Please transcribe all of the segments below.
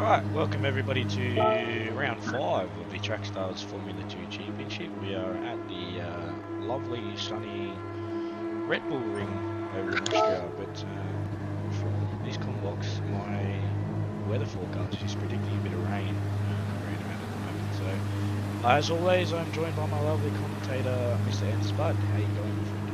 Alright, welcome everybody to round 5 of the Trackstars Formula 2 Championship. We are at the lovely, sunny Red Bull Ring over in Austria, but from these combox, my weather forecast is predicting a bit of rain around about at the moment. So, as always, I'm joined by my lovely commentator, Mr. N. Spud. How you going, my friend?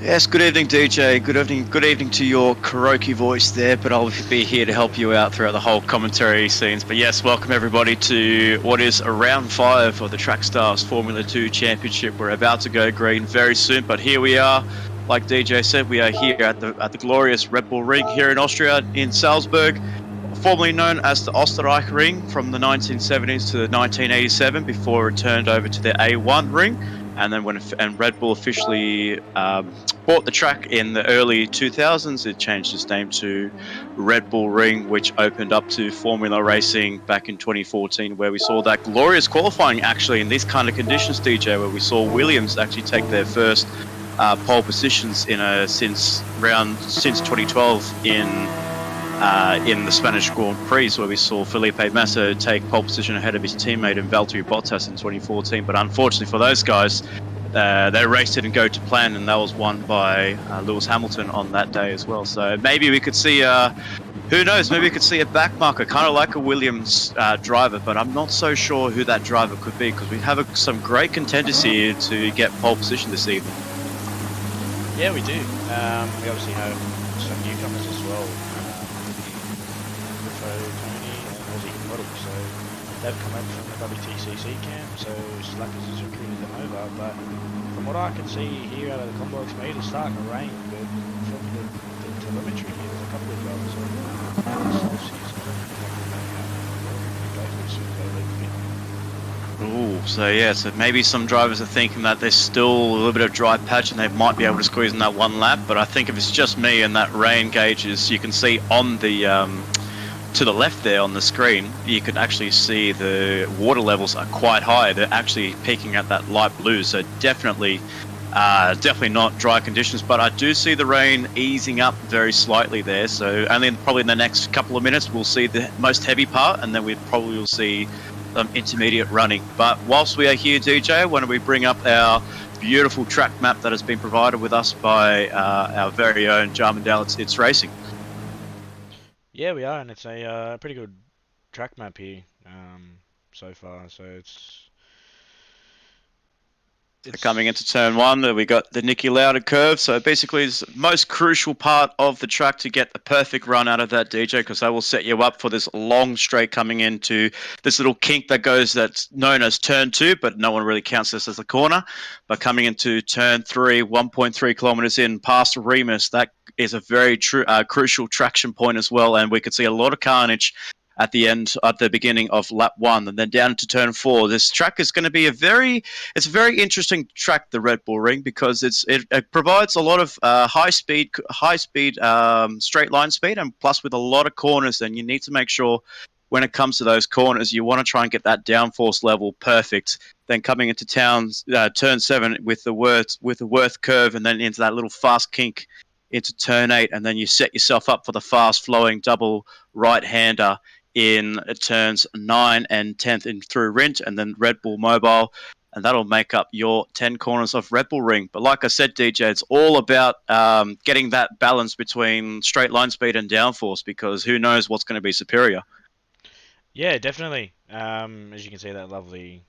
Yes, good evening, DJ. Good evening to your karaoke voice there, but I'll be here to help you out throughout the whole commentary scenes. But yes, welcome everybody to what is round 5 of the Trackstars Formula 2 Championship. We're about to go green very soon, but here we are. Like DJ said, we are here at the glorious Red Bull Ring here in Austria, in Salzburg, formerly known as the Österreich Ring from the 1970s to the 1987 before it turned over to the A1 Ring. And then when Red Bull officially bought the track in the early 2000s, it changed its name to Red Bull Ring, which opened up to Formula Racing back in 2014, where we saw that glorious qualifying actually in these kind of conditions, DJ, where we saw Williams actually take their first pole positions since 2012 in the Spanish Grand Prix, where we saw Felipe Massa take pole position ahead of his teammate in Valtteri Bottas in 2014. But unfortunately for those guys, their race didn't go to plan, and that was won by Lewis Hamilton on that day as well. So maybe we could see, who knows, maybe we could see a backmarker, kind of like a Williams driver, but I'm not so sure who that driver could be, because we have some great contenders here to get pole position this evening. Yeah, we do. We obviously have some newcomers as well. Tony and Aussie Model, so they've come out from the WTCC camp, so Slackers has recruited them over, but from what I can see here out of the combox, maybe it's starting to rain, but from the telemetry here, there's a couple of drivers So maybe some drivers are thinking that there's still a little bit of dry patch and they might be able to squeeze in that one lap, but I think if it's just me and that rain gauge is, you can see on the to the left there on the screen, you can actually see the water levels are quite high. They're actually peaking at that light blue, so definitely not dry conditions, but I do see the rain easing up very slightly there, so only probably in the next couple of minutes we'll see the most heavy part, and then we probably will see some intermediate running. But whilst we are here, DJ, why don't we bring up our beautiful track map that has been provided with us by our very own Jarman Dalitz It's Racing. Yeah, we are, and it's a pretty good track map here so far. So it's coming into turn 1, we got the Niki Lauda curve. So basically, it's the most crucial part of the track to get the perfect run out of that, DJ, because that will set you up for this long straight coming into this little kink that's known as turn 2, but no one really counts this as a corner. But coming into turn 3, 1.3 kilometers in past Remus, that is a very crucial traction point as well, and we could see a lot of carnage at the beginning of lap 1, and then down to turn 4. This track is going to be a very interesting track, the Red Bull Ring, because it provides a lot of high speed straight line speed, and plus with a lot of corners. And you need to make sure when it comes to those corners, you want to try and get that downforce level perfect. Then coming into turn 7 with the Worth curve, and then into that little fast kink into turn 8, and then you set yourself up for the fast flowing double right-hander in turns 9 and 10th in through Rindt, and then Red Bull Mobile, and that'll make up your 10 corners of Red Bull Ring. But like I said, DJ, it's all about getting that balance between straight line speed and downforce, because who knows what's going to be superior. Yeah, definitely. As you can see, that lovely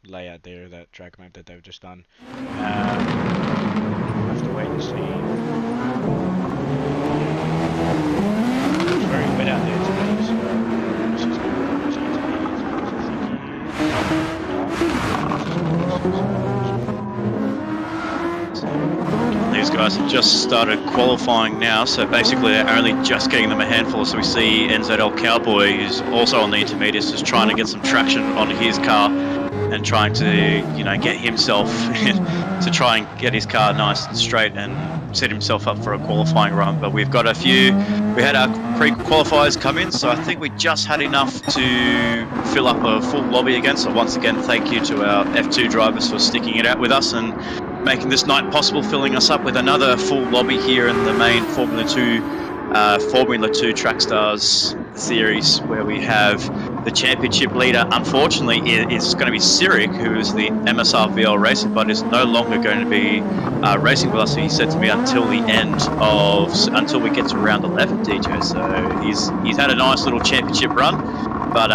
layout there, that track map that they've just done. We'll have to wait and see. It's very wet out there today, so these guys have just started qualifying now, so basically they're only just getting them a handful. So we see NZL Cowboy, who's also on the intermediates, just trying to get some traction on his car and trying to, get himself to try and get his car nice and straight and set himself up for a qualifying run. But we've got we had our pre-qualifiers come in, so I think we just had enough to fill up a full lobby again. So once again, thank you to our F2 drivers for sticking it out with us and making this night possible, filling us up with another full lobby here in the main Formula 2 Formula 2 Track Stars series, where we have the championship leader, unfortunately, is going to be Cyric, who is the MSRVL racer, but is no longer going to be racing with us. He said to me until we get to round 11, DJ. So he's had a nice little championship run, but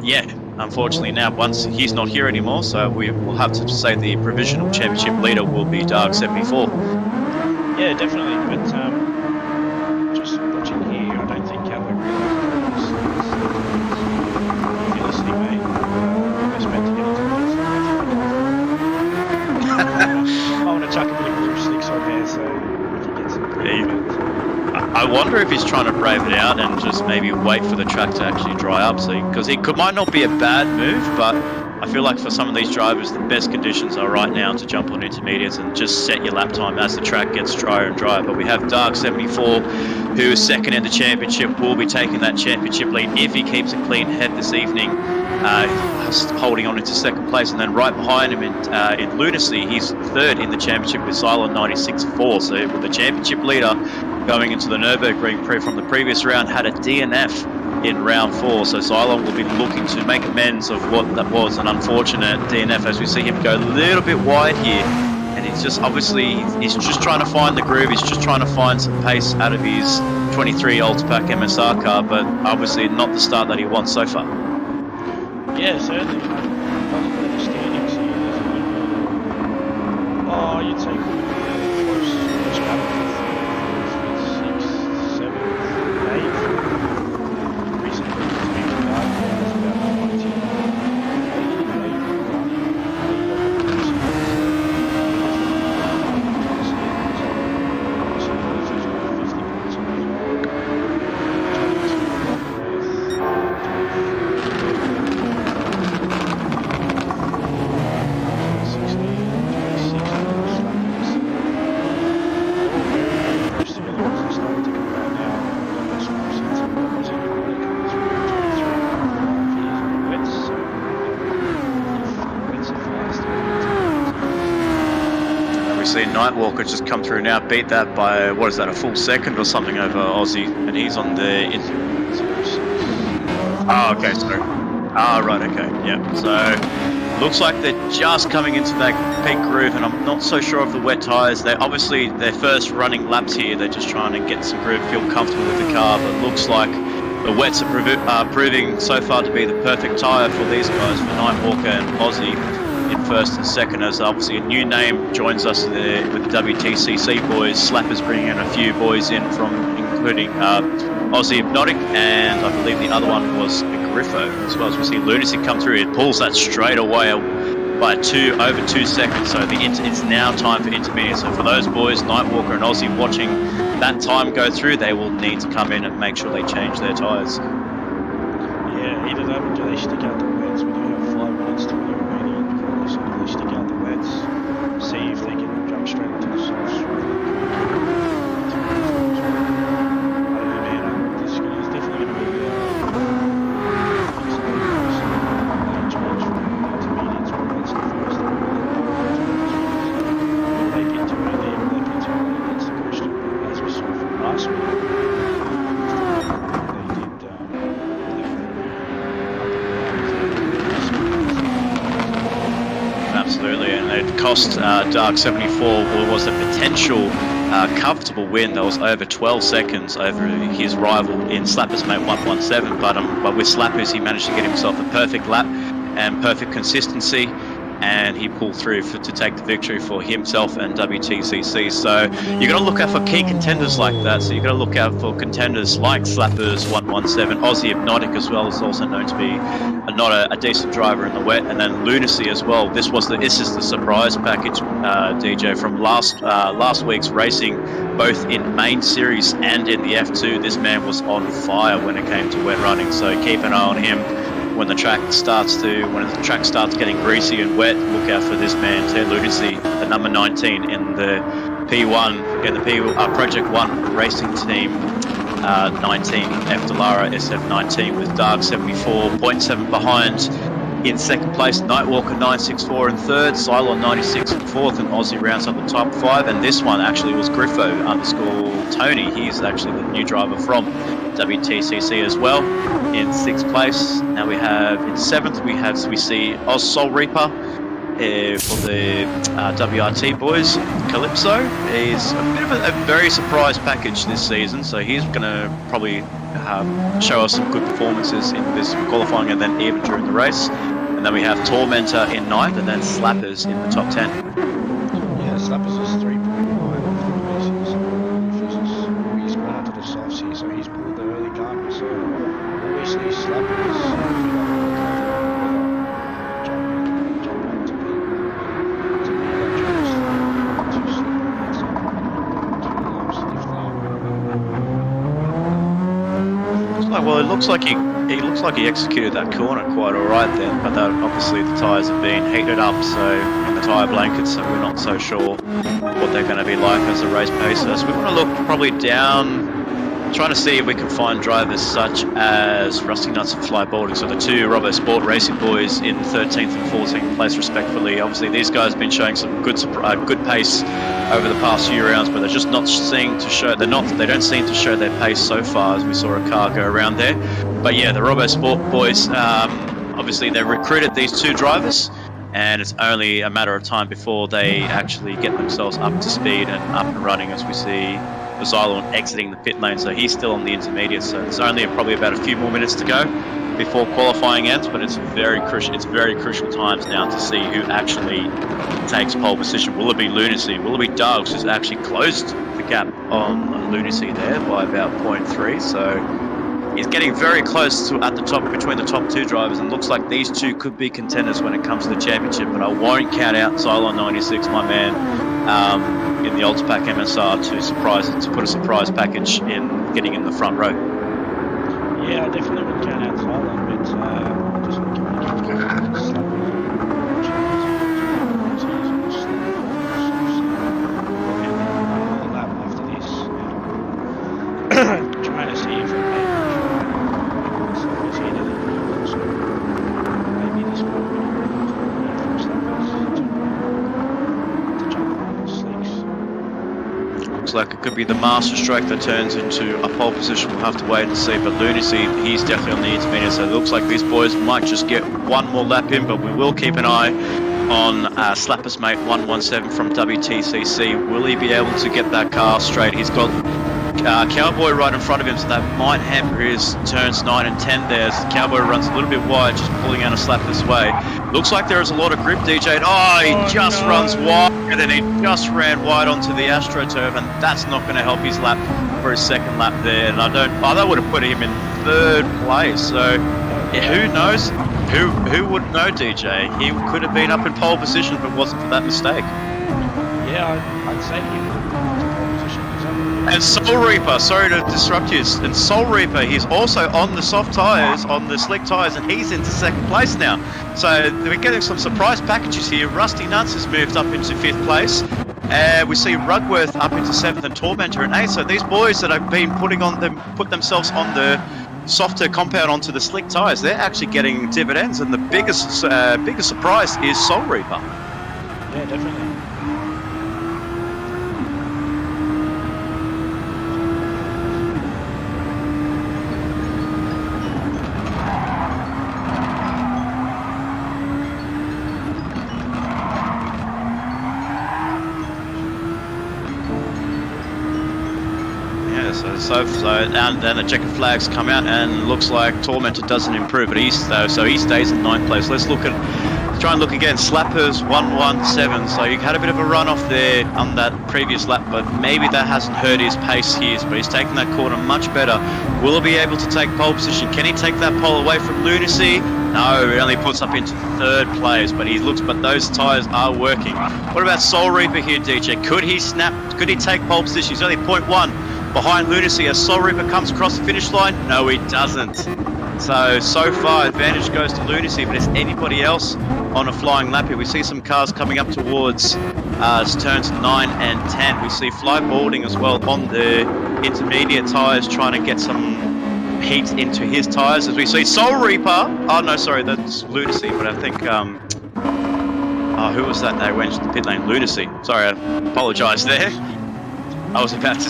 yeah, unfortunately now once he's not here anymore, so we will have to say the provisional championship leader will be Dark74. Yeah, definitely. But just watching here, I don't think Calvo realised if you're listening, mate, we're supposed to get into the I want to chuck a bit of Bruce Slicks on there so we can get some I wonder if he's trying to brave it out and just maybe wait for the track to actually dry up. So, because might not be a bad move, but I feel like for some of these drivers, the best conditions are right now to jump on intermediates and just set your lap time as the track gets drier and drier. But we have Dark74, who is second in the championship, will be taking that championship lead if he keeps a clean head this evening, holding on into second place. And then right behind him in Lunacy, he's third in the championship with Silent 96.4. So with the championship leader going into the Nürburgring Prix from the previous round, had a DNF in round 4, so Xylon will be looking to make amends of what that was an unfortunate DNF, as we see him go a little bit wide here, and he's just he's just trying to find the groove, he's just trying to find some pace out of his 23 Ultipack MSR car, but obviously not the start that he wants so far. Yeah, certainly. The standings here, there's a little bit. Oh, you'd say close battle. 6, 7, 8. Recently, it's been about Nightwalker just come through now, beat that by, what is that, a full second or something over Aussie, and he's on the... Oh, okay, sorry. Ah, right, okay, yeah. So, looks like they're just coming into that peak groove, and I'm not so sure of the wet tyres. They're obviously their first running laps here, they're just trying to get some groove, feel comfortable with the car, but looks like the wets are proving so far to be the perfect tyre for these guys, for Nightwalker and Aussie in first and second, as obviously a new name joins us there with the WTCC boys. Slappers bringing in a few boys in from, including Aussie Hypnotic, and I believe the other one was Griffo as well. As we see Lunacy come through, it pulls that straight away by over 2 seconds. So it's now time for intermediate. So for those boys, Nightwalker and Aussie, watching that time go through, they will need to come in and make sure they change their tyres. Yeah, either that or do they stick out the wets? We do have 5 minutes to remaining. So do they stick out the wets, see if they can jump straight into the soft straight. I don't know, man. It's definitely going to be change from intermediates, but that's the first thing. Will they get too early? Will they get too early? That's the question. But as we saw from last week, Absolutely, and it cost Dark74 what was a potential comfortable win. That was over 12 seconds over his rival in Slappers mate 117, but with Slappers he managed to get himself a perfect lap and perfect consistency, and he pulled through to take the victory for himself and WTCC. So you're going to look out for key contenders like that. So you're going to look out for contenders like Slappers 117, Aussie Hypnotic as well, is also known to be not a decent driver in the wet, and then Lunacy as well. This is the surprise package, DJ, from last week's racing, both in main series and in the F2. This man was on fire when it came to wet running. So keep an eye on him. When the track starts getting greasy and wet, look out for this man, Ted Lunacy, the number 19 in the P1, in the Project 1 racing team, 19 F Delara SF19 with Dark 74, 0.7 behind in second place, Nightwalker 964 in third, Cylon 96 in fourth, and Aussie rounds up the top 5. And this one actually was Griffo _ Tony. He's actually the new driver from WTCC as well in sixth place. Now we have in seventh, we see Oz Soul Reaper for the WRT boys. Calypso is a bit of a very surprise package this season, so he's going to probably show us some good performances in this qualifying and then even during the race. And then we have Tormentor in ninth, and then Slappers in the top 10. Yeah, Slappers is 3.9 off the races. He's gone out to the softs here, so he's pulled the early gun. So obviously Slappers jump out to be well, it looks like he executed that corner quite alright then, but that, obviously the tyres have been heated up, so in the tyre blankets, so we're not so sure what they're going to be like as a race pacer. So we want to look probably down, trying to see if we can find drivers such as Rusty Nuts and Fly Boarding, so the two Robo Sport racing boys in 13th and 14th place respectively. Obviously these guys have been showing some good pace over the past few rounds, but they're just not seeing to show. They don't seem to show their pace so far, as we saw a car go around there. But yeah, the Robo Sport boys, obviously they recruited these two drivers, and it's only a matter of time before they actually get themselves up to speed and up and running, as we see Xylon exiting the pit lane, so he's still on the intermediate, so it's only probably about a few more minutes to go before qualifying ends, but it's very crucial times now to see who actually takes pole position. Will it be Lunacy? Will it be Dogs, who's actually closed the gap on Lunacy there by about 0.3, so he's getting very close to at the top between the top two drivers, and looks like these two could be contenders when it comes to the championship, but I won't count out Cylon 96, my man, in the Ultipack MSR to put a surprise package in getting in the front row. Yeah, I definitely would count out Cylon, but just looking lap after this. Trying to see if it maybe this might be to jump on the slicks. Looks like it could be the master stroke that turns into a pole position. We'll have to wait and see, but Lunacy, he's definitely on the intermediate, so it looks like these boys might just get one more lap in, but we will keep an eye on Slappers mate 117 from WTCC. Will he be able to get that car straight? He's got Cowboy right in front of him, so that might hamper his turns 9 and 10 there. So Cowboy runs a little bit wide, just pulling out a Slappers way. Looks like there is a lot of grip, DJ. He just runs wide, and then he just ran wide onto the AstroTurf, and that's not going to help his lap for his second lap there. And that would have put him in third place. So yeah, who knows? Who would know, DJ? He could have been up in pole position if it wasn't for that mistake. Yeah, I'd say he would have been into pole position. And Soul Reaper, sorry to disrupt you, and Soul Reaper, he's also on the soft tyres, on the slick tyres, and he's into second place now. So we're getting some surprise packages here. Rusty Nuts has moved up into 5th place. We see Rugworth up into 7th and Tormentor in 8th. So these boys that have been put themselves on the softer compound onto the slick tyres, they're actually getting dividends, and the biggest surprise is Soul Reaper. Yeah, definitely. So and then the checkered flags come out, and looks like Tormentor doesn't improve, but he stays in 9th place. Let's try and look again. Slappers 117. So you had a bit of a run off there on that previous lap, but maybe that hasn't hurt his pace here. But he's taking that corner much better. Will he be able to take pole position? Can he take that pole away from Lunacy? No, he only puts up into 3rd place, but those tyres are working. What about Soul Reaper here, DJ? Could he snap? Could he take pole position? He's only 0.1 behind Lunacy as Soul Reaper comes across the finish line. No, he doesn't. So far, advantage goes to Lunacy, but is anybody else on a flying lap here? We see some cars coming up towards turns 9 and 10. We see Fly Boarding as well on the intermediate tyres, trying to get some heat into his tyres as we see Soul Reaper. Oh no, sorry, that's Lunacy, but I think who was that? They went to the pit lane. Lunacy. Sorry, I apologise there. I was about to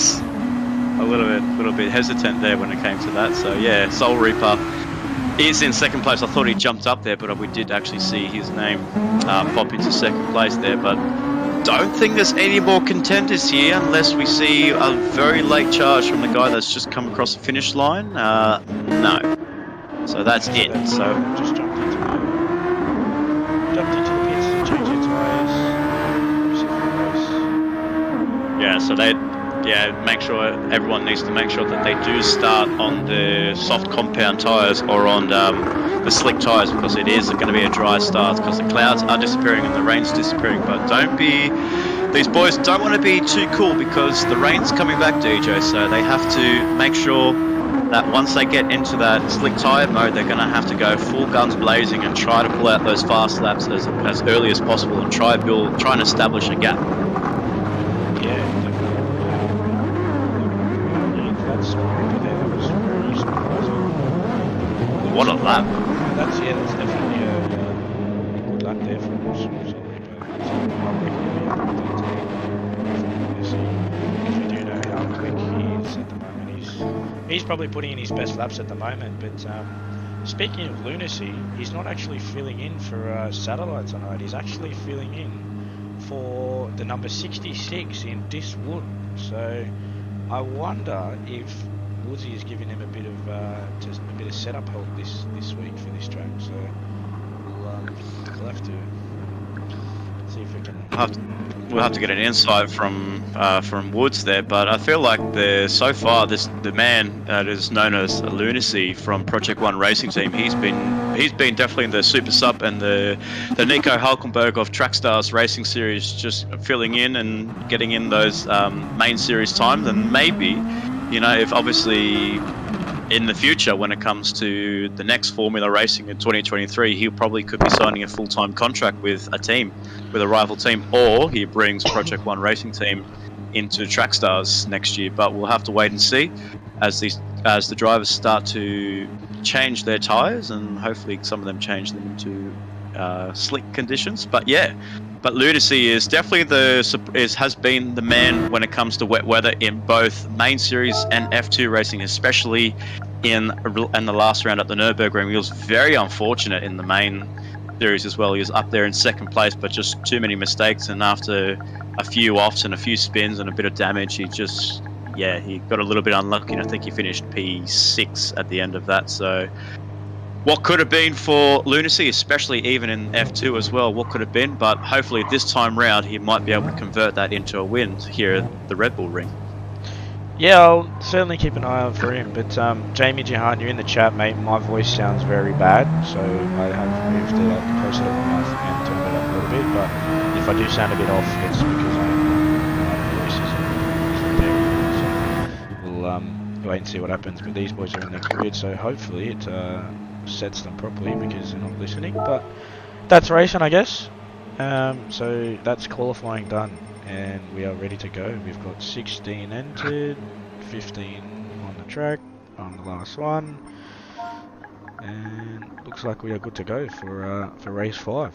a little bit hesitant there when it came to that. So yeah, Soul Reaper is in second place. I thought he jumped up there, but we did actually see his name pop into second place there. But don't think there's any more contenders here unless we see a very late charge from the guy that's just come across the finish line. No. So that's it. So just jumped into the pits and changed their tyres. yeah, so make sure everyone needs to make sure that they do start on the soft compound tyres or on the slick tyres, because it is going to be a dry start because the clouds are disappearing and the rain's disappearing. But these boys don't want to be too cool because the rain's coming back, DJ, so they have to make sure that once they get into that slick tyre mode, they're going to have to go full guns blazing and try to pull out those fast laps as early as possible and try and establish a gap. What a lap! That's definitely a good lap there for us. If we do know how quick he is at the moment, he's probably putting in his best laps at the moment. But speaking of Lunacy, he's not actually filling in for Satellite tonight. He's actually filling in for the number 66 in Diswood. So I wonder if Woodsy is giving him a bit of setup help this week for this track, so we'll have to see if we can. We'll have to get an insight from Woods there, but I feel like so far the man that is known as Lunacy from Project One Racing Team, he's been definitely in the Super Sub and the Nico Hulkenberg of Trackstars Racing Series, just filling in and getting in those main series times, and maybe. If obviously in the future, when it comes to the next Formula Racing in 2023, he probably could be signing a full-time contract with a rival team, or he brings Project One Racing Team into Trackstars next year. But we'll have to wait and see as the drivers start to change their tyres, and hopefully some of them change them into slick conditions. But yeah. But Lunacy is definitely has been the man when it comes to wet weather in both main series and F2 racing, especially in the last round at the Nürburgring. He was very unfortunate in the main series as well. He was up there in second place, but just too many mistakes, and after a few offs and a few spins and a bit of damage, he got a little bit unlucky, and I think he finished P6 at the end of that. So what could have been for Lunacy, especially even in F2 as well, what could have been, but hopefully this time round he might be able to convert that into a win here at the Red Bull Ring. Yeah, I'll certainly keep an eye out for him, but Jamie Jahan, you're in the chat, mate. My voice sounds very bad, so I have moved it up closer to my mouth and turned it up a little bit, but if I do sound a bit off, it's because my voice isn't there. So we'll wait and see what happens, but these boys are in the grid, so hopefully it sets them properly because they're not listening. But that's racing, I guess. So that's qualifying done, and we are ready to go. We've got 16 entered, 15 on the track on the last one, and looks like we are good to go for race 5.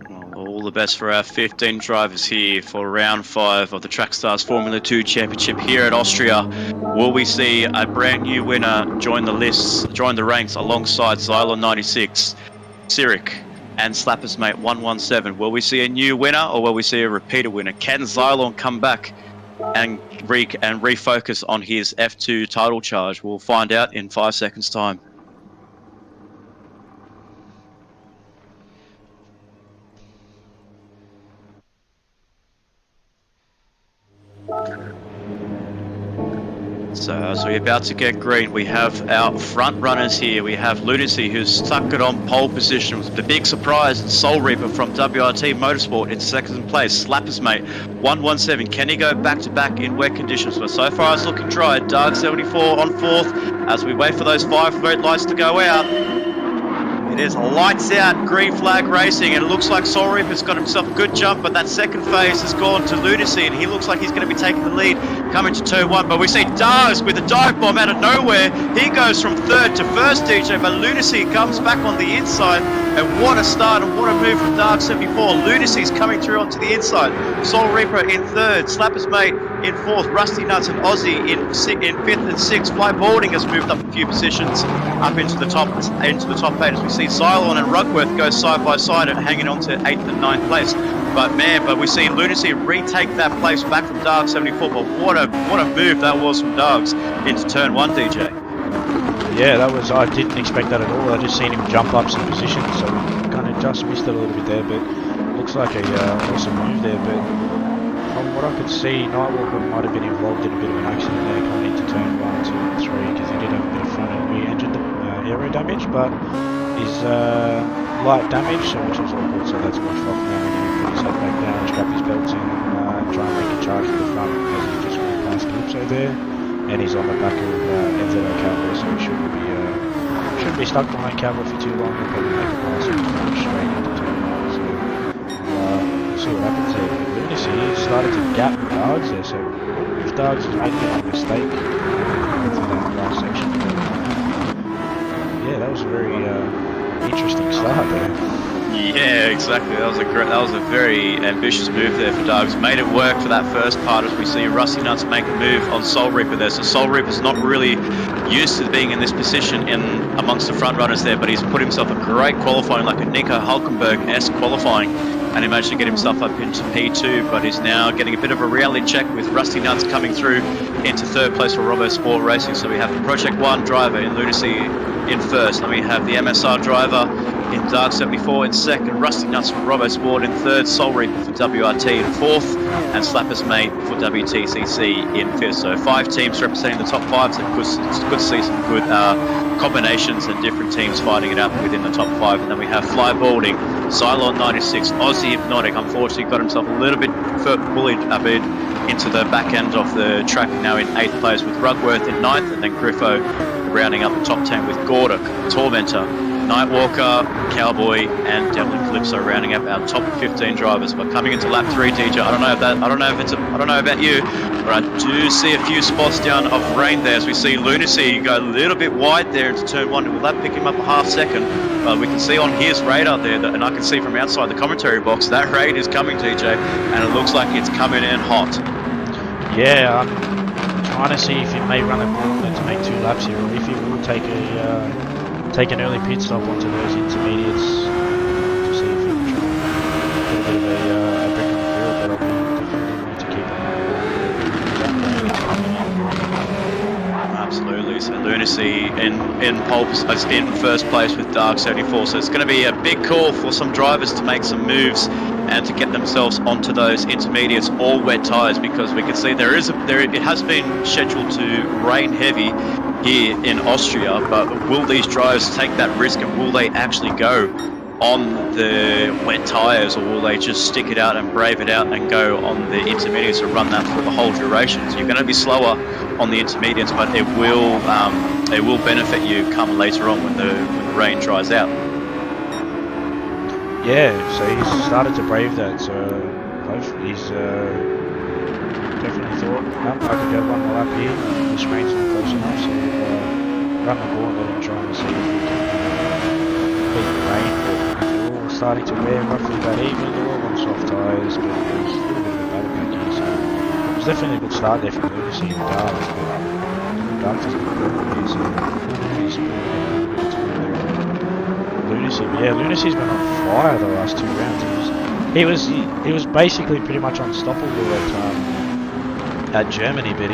Well, all the best for our 15 drivers here for round 5 of the Trackstars Formula 2 Championship here at Austria. Will we see a brand new winner join the ranks alongside Xylon 96, Cyric, and Slappers Mate 117? Will we see a new winner, or will we see a repeater winner? Can Xylon come back and refocus on his F2 title charge? We'll find out in 5 seconds' time. So as we're about to get green, we have our front runners here. We have Lunacy, who's stuck it on pole position with the big surprise, and Soul Reaper from WRT Motorsport in second place. Slappers Mate 117. Can he go back to back in wet conditions? But so far it's looking dry. Dark 74 on fourth as we wait for those 5 red lights to go out. It is lights out, green flag racing, and it looks like Soul Reaper's got himself a good jump, but that second phase has gone to Lunacy, and he looks like he's going to be taking the lead coming to turn 1. But we see Dars with a dive bomb out of nowhere. He goes from third to first, DJ, but Lunacy comes back on the inside, and what a start and what a move from Dark 74. Lunacy's coming through onto the inside. Soul Reaper in third, Slapper's Mate in fourth, Rusty Nuts and Aussie in fifth and sixth. Fly Boarding has moved up a few positions up into the top 8 as we see Cylon and Rugworth go side by side and hanging on to 8th and 9th place. But we see Lunacy retake that place back from Dark 74. But what a move that was from Darks into turn 1, DJ. Yeah, I didn't expect that at all. I just seen him jump up some positions, so kind of just missed it a little bit there. But looks like a awesome move there. But from what I could see, Nightwalker might have been involved in a bit of an accident there coming into turn 1, 2, and 3, because he did have a bit of front end re-engine aero damage, but his light damage, which was all good, so that's watched off now. And he put his head back down, strap his belts in, and try and make a charge to the front as he just went past Calypso there. And he's on the back of NZO Cowboy, so he shouldn't be stuck behind Cowboy for too long. He'll probably make a pass and go straight into turn 1. So we'll see what happens there. But Lunacy started to gap Dargs there, so if Dargs has made a mistake through that last section, yeah, that was a very interesting start there. Yeah, exactly. That was a very ambitious move there for Dargs. Made it work for that first part as we see Rusty Nuts make a move on Soul Reaper there. So Soul Reaper's not really used to being in this position amongst the front runners there, but he's put himself a great qualifying, like a Nico Hulkenberg-esque qualifying, and he managed to get himself up into P2, but he's now getting a bit of a reality check with Rusty Nuts coming through into third place for Robo Sport Racing. So we have the Project 1 driver in Lunacy in first, and we have the MSR driver in Dark 74 in second, Rusty Nuts for Robo Sport in third, Soul Reaper for WRT in fourth, and Slapper's Mate for WTCC in fifth. So 5 teams representing the top 5, so it's good to see some good combinations and different teams fighting it out within the top 5. And then we have Fly Boarding, Cylon 96, Aussie Hypnotic, unfortunately got himself a little bit bullied a bit into the back end of the track, now in 8th place with Rugworth in 9th, and then Griffo rounding up the top 10 with Gordock, Tormentor, Nightwalker, Cowboy, and Devlin Calypso rounding up our top 15 drivers. But coming into lap 3, DJ, I don't know about you, but I do see a few spots down of rain there as we see Lunacy go a little bit wide there into turn 1. Will that pick him up a half second? We can see on his radar there, and I can see from outside the commentary box, that rain is coming, DJ, and it looks like it's coming in hot. Yeah, I'm trying to see if he may run a gauntlet to make 2 laps here, or if he will take an early pit stop onto those intermediates to see if he can try and put a bit of a brick in the field, but I'll be definitely going to keep an eye. Absolutely. So Lunacy in first place with Dark 74. So it's going to be a big call for some drivers to make some moves and to get themselves onto those intermediates or wet tyres, because we can see it has been scheduled to rain heavy here in Austria, but will these drivers take that risk, and will they actually go on the wet tyres, or will they just stick it out and brave it out and go on the intermediates and run that for the whole duration? So you're going to be slower on the intermediates, but it will benefit you come later on when the rain dries out. Yeah, so he's started to brave that, so hopefully he's definitely thought, I could go one more lap here, this rain's not close enough, so we'll run the gauntlet and try and see if we can beat the rain. But they're all starting to wear roughly about even, they're all on soft tyres, but there's a little bit of a battle back here, so it was definitely a good start there from Lunacy and Dark, but Dark doesn't look good here, so he's Lunacy. Yeah, Lunacy's been on fire the last 2 rounds. He was basically pretty much unstoppable at Germany, but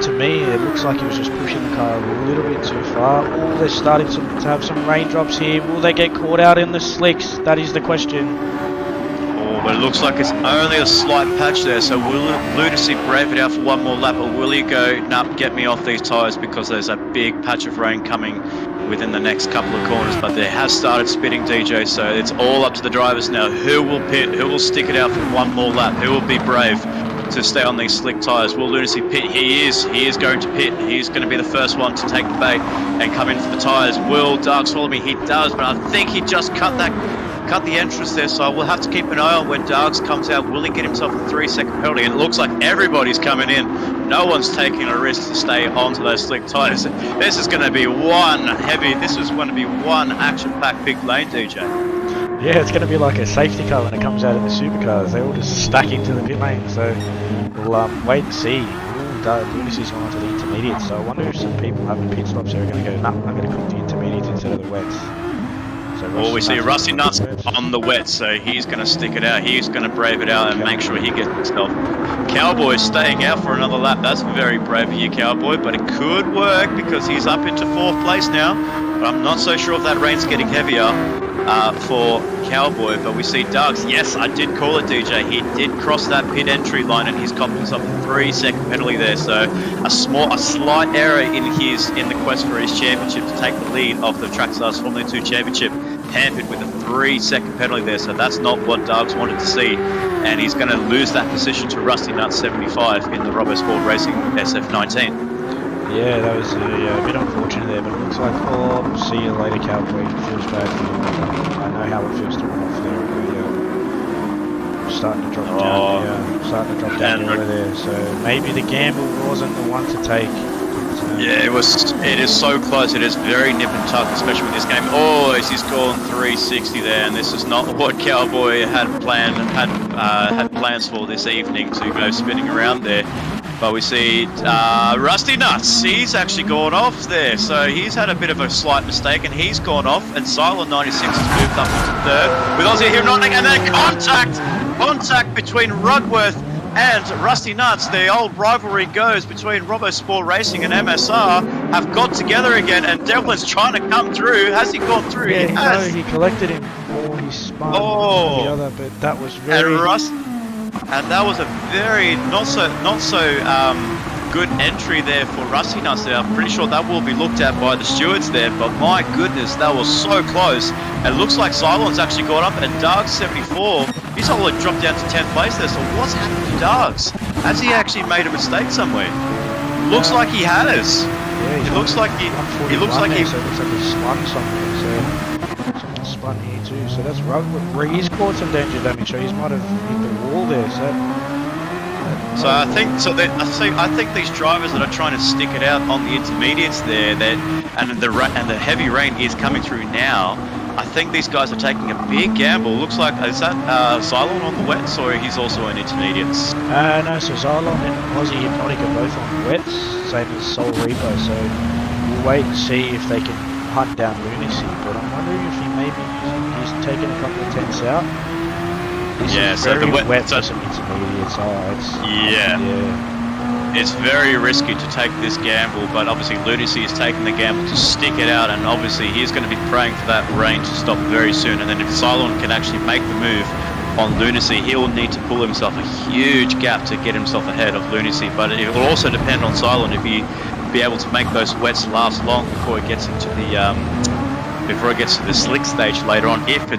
to me it looks like he was just pushing the car a little bit too far. Oh, they're starting to have some raindrops here. Will they get caught out in the slicks? That is the question. Oh, but it looks like it's only a slight patch there, so will Lunacy brave it out for one more lap, or will he go, nah, get me off these tyres, because there's a big patch of rain coming within the next couple of corners? But they have started spitting, DJ, so it's all up to the drivers now. Who will pit? Who will stick it out for one more lap? Who will be brave? to stay on these slick tyres. Will Lunacy pit? He is going to pit. He's going to be the first one to take the bait and come in for the tyres. Will Darks follow me? He does, but I think he just cut the entrance there, so we'll have to keep an eye on when Darks comes out. Will he get himself a 3-second penalty? And it looks like everybody's coming in. No one's taking a risk to stay onto those slick tyres. This is going to be one action-packed big lane, DJ. Yeah, it's going to be like a safety car when it comes out in the supercars. They all just stack into the pit lane, so we'll wait and see. Lunacy's gone onto the intermediates, so I wonder if some people having pit stops are going to go, nah, I'm going to cook the intermediates instead of the wets. So well, we see Rusty Nuts on the wet, so he's going to stick it out. He's going to brave it out and make sure he gets himself. Cowboy staying out for another lap. That's very brave of you, Cowboy, but it could work because he's up into 4th place now. But I'm not so sure if that rain's getting heavier for Cowboy. But we see Doug's. Yes, I did call it, DJ. He did cross that pit entry line and he's copped himself a 3-second penalty there. So a slight error in the quest for his championship to take the lead of the Trackstars Formula 2 Championship, hampered with a 3-second penalty there. So that's not what Doug's wanted to see, and he's going to lose that position to Rusty Nuts 75 in the Robbo Sport Racing SF19. Yeah, that was a bit unfortunate there, but it looks like, see you later, Cowboy. Feels bad for you. I know how it feels to run off there. Starting to drop down the order there, so maybe the gamble wasn't the one to take. Yeah, it is so close. It is very nip and tuck, especially with this game. Oh, he's gone 360 there, and this is not what Cowboy had plans for this evening to go spinning around there. But we see Rusty Nuts. He's actually gone off there, so he's had a bit of a slight mistake, and he's gone off. And Silent 96 has moved up into 3rd with Aussie Hypnotic, and then contact between Rudworth and Rusty Nuts. The old rivalry goes between Robbo Sport Racing and MSR have got together again, and Devlin's trying to come through. Has he gone through? Yeah, he has. No, he collected him. He spun the other, but that was very... And that was a very not so good entry there for Rusty Nuts there. I'm pretty sure that will be looked at by the stewards there, but my goodness, that was so close. And it looks like Cylon's actually got up, and Dark's 74, he's all dropped down to 10th place there. So what's happened to Dark's? Has he actually made a mistake somewhere? Looks like he has. Yeah, it looks like he so it looks like he spun somewhere. So someone spun here too. So that's where he's caught some danger damage. So he might have hit the wall there. So I think these drivers that are trying to stick it out on the intermediates there, and the heavy rain is coming through now. I think these guys are taking a big gamble. Looks like, is that Xylon on the wets, or he's also in intermediates? No, so Xylon and Aussie Hypnotic are both on wets, same as Soul Reaper. So we'll wait and see if they can hunt down Lunacy. But I'm wondering if he's taken a couple of tenths out. It's so the wet for some intermediates. It's very risky to take this gamble, but obviously Lunacy is taking the gamble to stick it out, and obviously he's going to be praying for that rain to stop very soon. And then if Cylon can actually make the move on Lunacy, he will need to pull himself a huge gap to get himself ahead of Lunacy. But it will also depend on Cylon if he be able to make those wets last long before it gets into the slick stage later on, if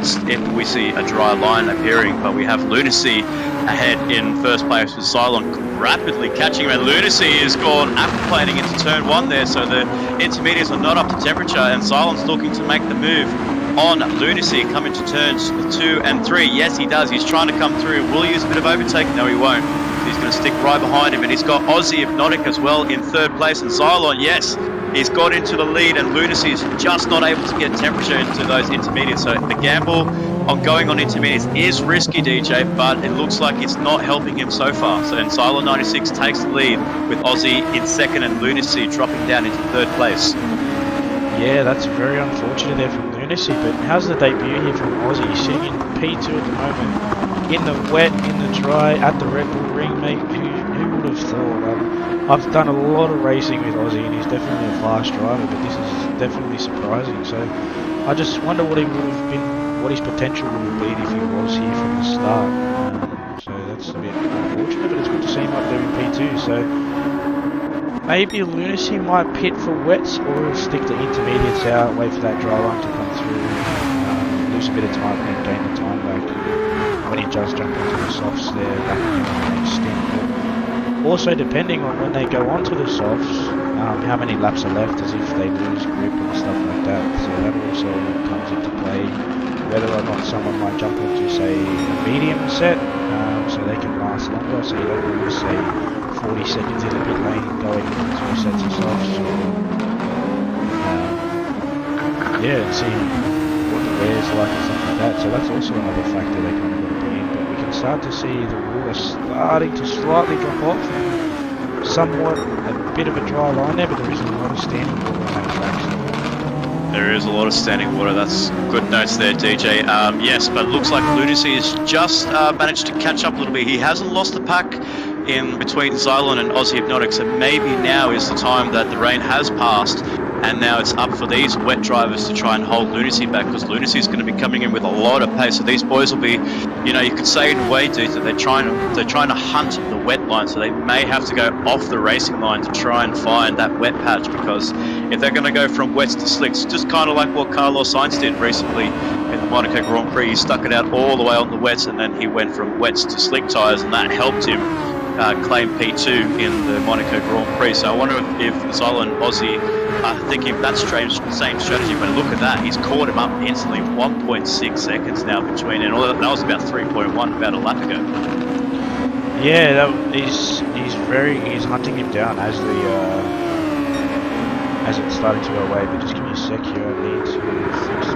we see a dry line appearing. But we have Lunacy ahead in first place with Cylon rapidly catching him, and Lunacy is gone aquaplaning into turn 1 there, so the intermediates are not up to temperature, and Cylon's looking to make the move on Lunacy, come into turns 2 and 3. Yes, he does. He's trying to come through. Will he use a bit of overtake? No, he won't. He's going to stick right behind him, and he's got Aussie Hypnotic as well in 3rd place, and Cylon, yes, he's got into the lead, and Lunacy is just not able to get temperature into those intermediates. So the gamble on going on intermediates is risky, DJ, but it looks like it's not helping him so far. So then Cylon 96 takes the lead with Aussie in 2nd and Lunacy dropping down into 3rd place. Yeah, that's very unfortunate there from Lunacy, but how's the debut here from Aussie? He's sitting in P2 at the moment, in the wet, in the dry, at the Red Bull Ring, mate. Who would have thought? I've done a lot of racing with Aussie, and he's definitely a fast driver, but this is definitely surprising. So I just wonder what he would have been, what his potential would have been if he was here from the start. So that's a bit unfortunate, but it's good to see him up there in P2. So maybe Lunacy might pit for wets, or stick the intermediates out, wait for that dry line to come through, lose a bit of time and gain the time back. when he does jump onto the softs there back in the next stint. But also depending on when they go onto the softs, how many laps are left, as if they lose grip and stuff like that. So that also comes into play, whether or not someone might jump onto, say, a medium set, so they can last longer, so you don't lose, say, 40 seconds in the pit lane going into 2 sets of softs, yeah, and see what the wear's like and stuff like that. So that's also another factor they kind of got to put in. But we can start to see the water starting to slightly drop off, and somewhat a bit of a dry line there, but there is a lot of standing water on that track. There is a lot of standing water. That's good notes there, DJ. Yes, but it looks like Lunacy has just managed to catch up a little bit. He hasn't lost the pack in between Xylon and Aussie Hypnotic, so maybe now is the time that the rain has passed, and now it's up for these wet drivers to try and hold Lunacy back, because Lunacy is going to be coming in with a lot of pace. So these boys will be, you know, you could say in a way, dude, that they're trying to hunt the wet line, so they may have to go off the racing line to try and find that wet patch, because if they're going to go from wets to slicks, just kind of like what Carlos Sainz did recently in the Monaco Grand Prix, he stuck it out all the way on the wets, and then he went from wets to slick tyres, and that helped him claim P2 in the Monaco Grand Prix. So I wonder if Xylon and Aussie are thinking that same strategy. But look at that, he's caught him up instantly. 1.6 seconds now between, and that was about 3.1 about a lap ago. Yeah, he's hunting him down as it's starting to go away. But just give me a sec here. I need to fix.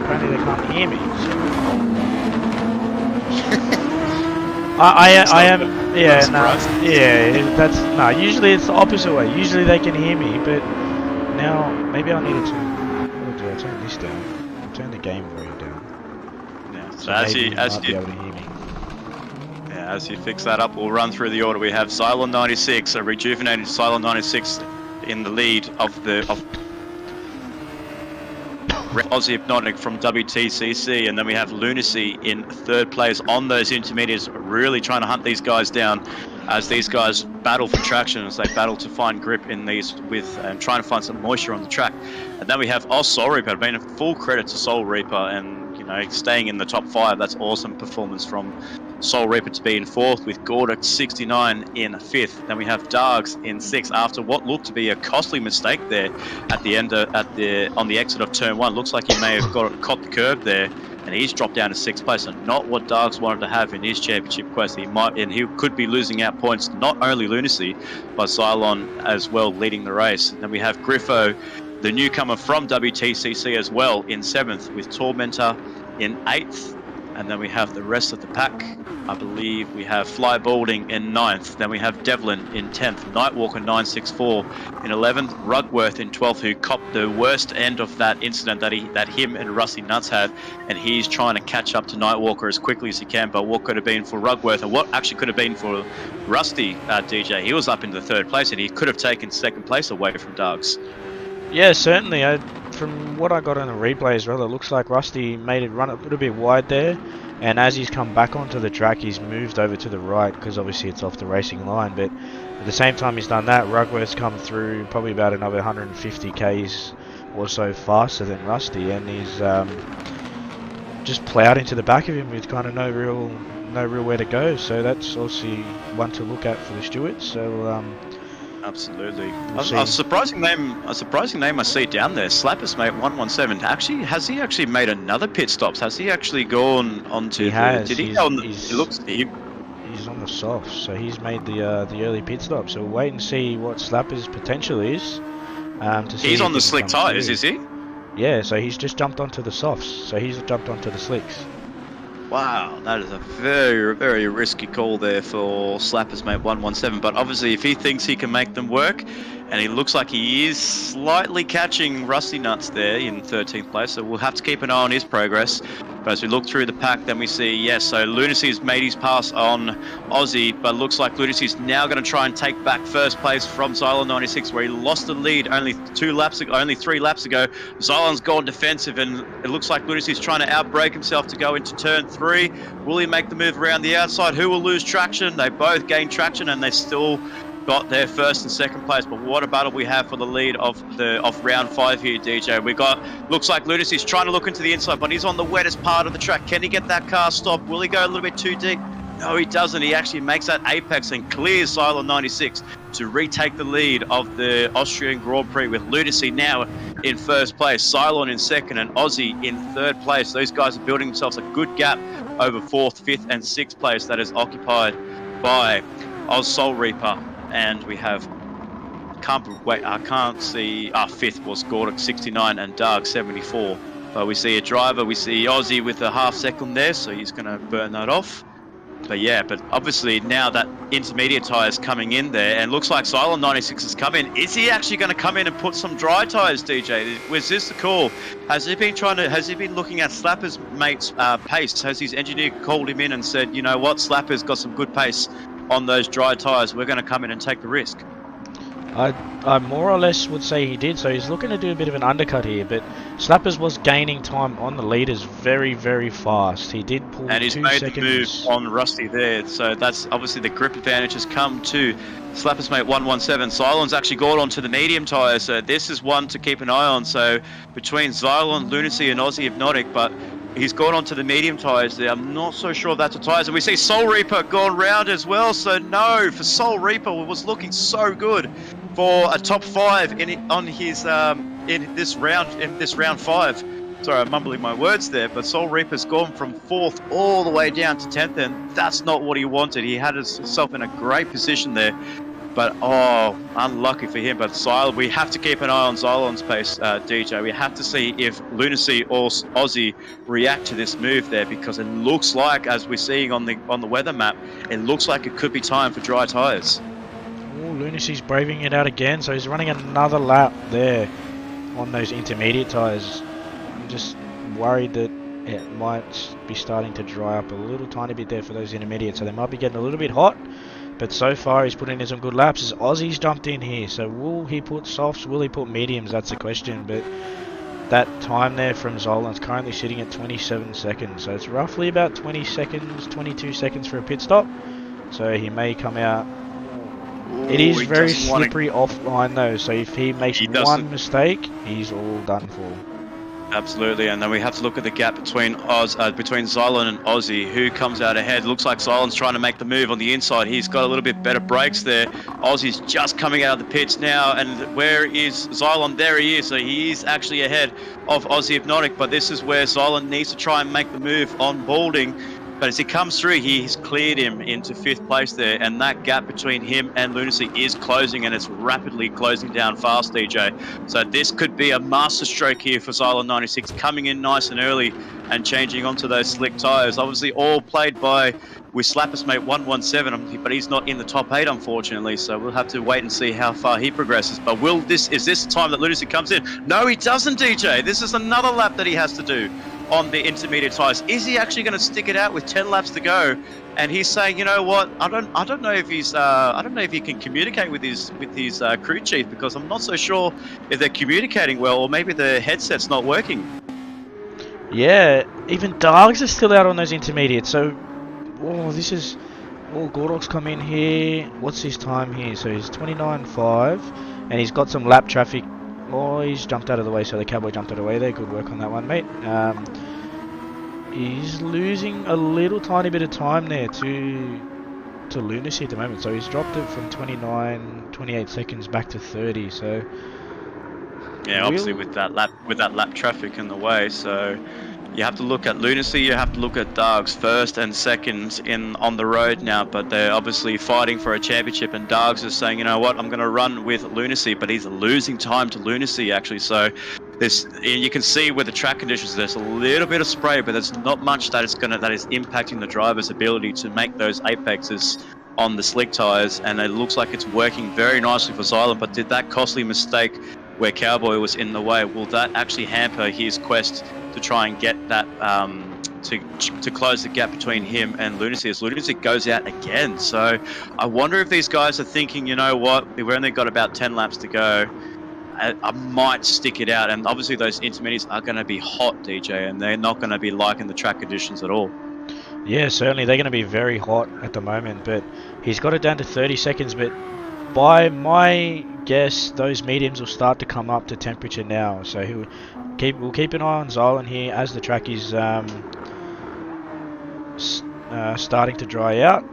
Apparently they can't hear me. So. I am, yeah, no, usually it's the opposite way. Usually they can hear me, but now maybe I need to I'll turn this down. I'll turn the game volume down. Yeah, so maybe as you might be able to hear me. Yeah, as you fix that up, we'll run through the order. We have Xylon 96, a rejuvenated Xylon 96 in the lead of Aussie Hypnotic from WTCC, and then we have Lunacy in third place on those intermediates, really trying to hunt these guys down as these guys battle for traction, as they battle to find grip in these and trying to find some moisture on the track. And then we have Soul Reaper. I mean, a full credit to Soul Reaper, and you know, staying in the top 5. That's awesome performance from Soul Reaper to be in 4th, with Gordic 69 in 5th. Then we have Dargs in 6th after what looked to be a costly mistake there at the end on the exit of turn 1. Looks like he may have caught the curb there, and he's dropped down to 6th place, and not what Dargs wanted to have in his championship quest. He could be losing out points, not only Lunacy, but Xylon as well leading the race. And then we have Griffo, the newcomer from WTCC as well, in 7th, with Tormentor in 8th. And then we have the rest of the pack. I believe we have Fly Balding in 9th. Then we have Devlin in 10th. Nightwalker 964 in 11th. Rugworth in 12th, who copped the worst end of that incident that him and Rusty Nuts had. And he's trying to catch up to Nightwalker as quickly as he can. But what could have been for Rugworth, and what actually could have been for Rusty, DJ, he was up in the 3rd place, and he could have taken 2nd place away from Dargs. Yeah, certainly. From what I got on the replay as well, it looks like Rusty made it run a little bit wide there, and as he's come back onto the track, he's moved over to the right, because obviously it's off the racing line. But at the same time he's done that, Rugworth's come through probably about another 150 k's or so faster than Rusty, and he's just ploughed into the back of him with kind of no real where to go. So that's obviously one to look at for the stewards. So absolutely. A surprising name I see down there, Slappers Mate 117. Actually, has he actually made another pit stops? Has he actually gone onto? He has. Did he? He's on the soft, so he's made the early pit stop. So we'll wait and see what Slappers' potential is. To see he's on the slick tyres, is he? Yeah, so he's just jumped onto the softs. So he's jumped onto the slicks. Wow, that is a very, very risky call there for Slappers Mate 117. But obviously, if he thinks he can make them work, and he looks like he is slightly catching Rusty Nuts there in 13th place, so we'll have to keep an eye on his progress. But as we look through the pack, then we see, yes, so Lunacy's made his pass on Aussie, but looks like Lunacy's now going to try and take back 1st place from Xylon 96, where he lost the lead only 3 laps ago. Xylon's gone defensive, and it looks like Lunacy's trying to outbrake himself to go into turn 3. Will he make the move around the outside? Who will lose traction? They both gain traction, and they still got their first and second place, but what a battle we have for the lead of round 5 here, DJ. We got, looks like Lunacy's trying to look into the inside, but he's on the wettest part of the track. Can he get that car stopped? Will he go a little bit too deep? No, he doesn't. He actually makes that apex and clears Cylon 96 to retake the lead of the Austrian Grand Prix, with Lunacy now in first place, Cylon in second, and Aussie in third place. Those guys are building themselves a good gap over 4th, 5th, and 6th place that is occupied by Oz Soul Reaper. And we have, I can't see, 5th was Gordic 69 and Dark 74. But we see a driver, we see Aussie with a half second there, so he's going to burn that off. But yeah, but obviously now that intermediate tyres coming in there, and looks like Cylon 96 has come in. Is he actually going to come in and put some dry tyres, DJ? Was this the call? Has he been looking at Slapper's mate's pace? Has his engineer called him in and said, you know what, Slapper's got some good pace on those dry tyres, we're going to come in and take the risk? I more or less would say he did, so he's looking to do a bit of an undercut here, but Slappers was gaining time on the leaders very, very fast. He did pull 2 seconds. And he's made the move on Rusty there, so that's obviously the grip advantage has come to Slappers mate 117. Cylon's actually gone onto the medium tyre, so this is one to keep an eye on. So between Xylon, Lunacy and Aussie Hypnotic, but he's gone onto the medium tyres there. I'm not so sure if that's a tyres. And we see Soul Reaper gone round as well. So no, for Soul Reaper, it was looking so good for a top 5 in this round 5. Sorry, I'm mumbling my words there, but Soul Reaper's gone from 4th all the way down to 10th, and that's not what he wanted. He had himself in a great position there. But, unlucky for him. But we have to keep an eye on Xylon's pace, DJ. We have to see if Lunacy or Aussie react to this move there, because it looks like, as we're seeing on the weather map, it looks like it could be time for dry tyres. Oh, Lunacy's braving it out again, so he's running another lap there on those intermediate tyres. I'm just worried that it might be starting to dry up a little tiny bit there for those intermediates, so they might be getting a little bit hot. But so far he's putting in some good laps. As Aussie's jumped in here, so will he put softs, will he put mediums? That's the question. But that time there from Zolan's currently sitting at 27 seconds, so it's roughly about 20 seconds, 22 seconds for a pit stop. So he may come out. It is very slippery offline though, so if he makes one mistake, he's all done for. Absolutely, and then we have to look at the gap between Xylon and Aussie. Who comes out ahead? Looks like Xylon's trying to make the move on the inside. He's got a little bit better brakes there. Aussie's just coming out of the pits now, and where is Xylon? There he is. So he is actually ahead of Aussie Hypnotic, but this is where Xylon needs to try and make the move on Balding. But as he comes through, he's cleared him into 5th place there, and that gap between him and Lunacy is closing, and it's rapidly closing down fast, DJ. So this could be a masterstroke here for Xylon 96, coming in nice and early and changing onto those slick tyres. Obviously all played with Slappers mate 117, but he's not in the top 8 unfortunately, so we'll have to wait and see how far he progresses. But is this the time that Lunacy comes in? No, he doesn't, DJ. This is another lap that he has to do on the intermediate tyres. Is he actually going to stick it out with 10 laps to go? And he's saying, you know what? I don't know if he's I don't know if he can communicate with his crew chief, because I'm not so sure if they're communicating well, or maybe the headset's not working. Yeah, even Dargs are still out on those intermediates. So, this is. Gordok's come in here. What's his time here? So he's 29.5, and he's got some lap traffic. Oh, he's jumped out of the way, so the Cowboy jumped out of the way there. Good work on that one, mate. He's losing a little tiny bit of time there to Lunacy at the moment. So he's dropped it from 28 seconds back to 30. So yeah, obviously with that lap traffic in the way. So you have to look at Lunacy, you have to look at Dargs first and second on the road now, but they're obviously fighting for a championship, and Dargs is saying, you know what, I'm going to run with Lunacy, but he's losing time to Lunacy actually. So you can see with the track conditions, there's a little bit of spray, but there's not much that is impacting the driver's ability to make those apexes on the slick tyres, and it looks like it's working very nicely for Xylon. But did that costly mistake where Cowboy was in the way, will that actually hamper his quest to try and get that to close the gap between him and Lunacy, as Lunacy goes out again? So I wonder if these guys are thinking, you know what, we've only got about 10 laps to go, I might stick it out. And obviously those intermediates are going to be hot, DJ, and they're not going to be liking the track conditions at all. Yeah, certainly they're going to be very hot at the moment, but he's got it down to 30 seconds. But by my guess, those mediums will start to come up to temperature now. So we'll keep an eye on Zylan here as the track is starting to dry out.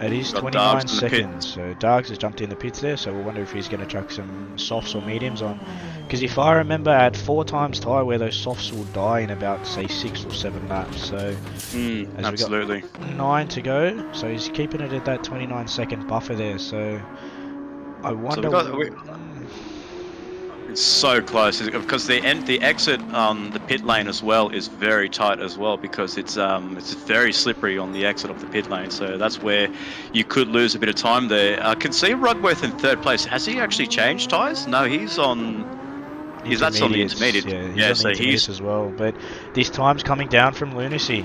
It is 29 seconds, so Dargs has jumped in the pits there, so we'll wonder if he's going to chuck some softs or mediums on. Because if I remember, at 4 times tyre where those softs will die in about, say, 6 or 7 laps. So absolutely. We got 9 to go, so he's keeping it at that 29 second buffer there. So I wonder. It's so close because the exit on the pit lane as well is very tight as well, because it's very slippery on the exit of the pit lane. So that's where you could lose a bit of time there. I can see Rugworth in 3rd place. Has he actually changed tyres? No, he's on. That's on the intermediate. Yeah, so he's as well. But this time's coming down from Lunacy.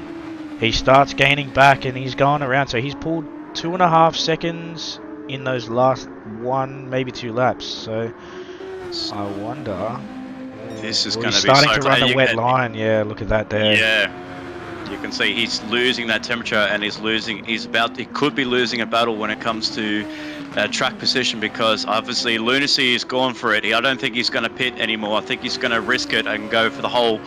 He starts gaining back and he's going around. So he's pulled 2.5 seconds in those last 1, maybe 2 laps. So I wonder. This is going to be starting to run a wet line. Yeah, look at that there. Yeah, you can see he's losing that temperature, and he could be losing a battle when it comes to track position, because obviously Lunacy is gone for it. I don't think he's going to pit anymore. I think he's going to risk it and go for the whole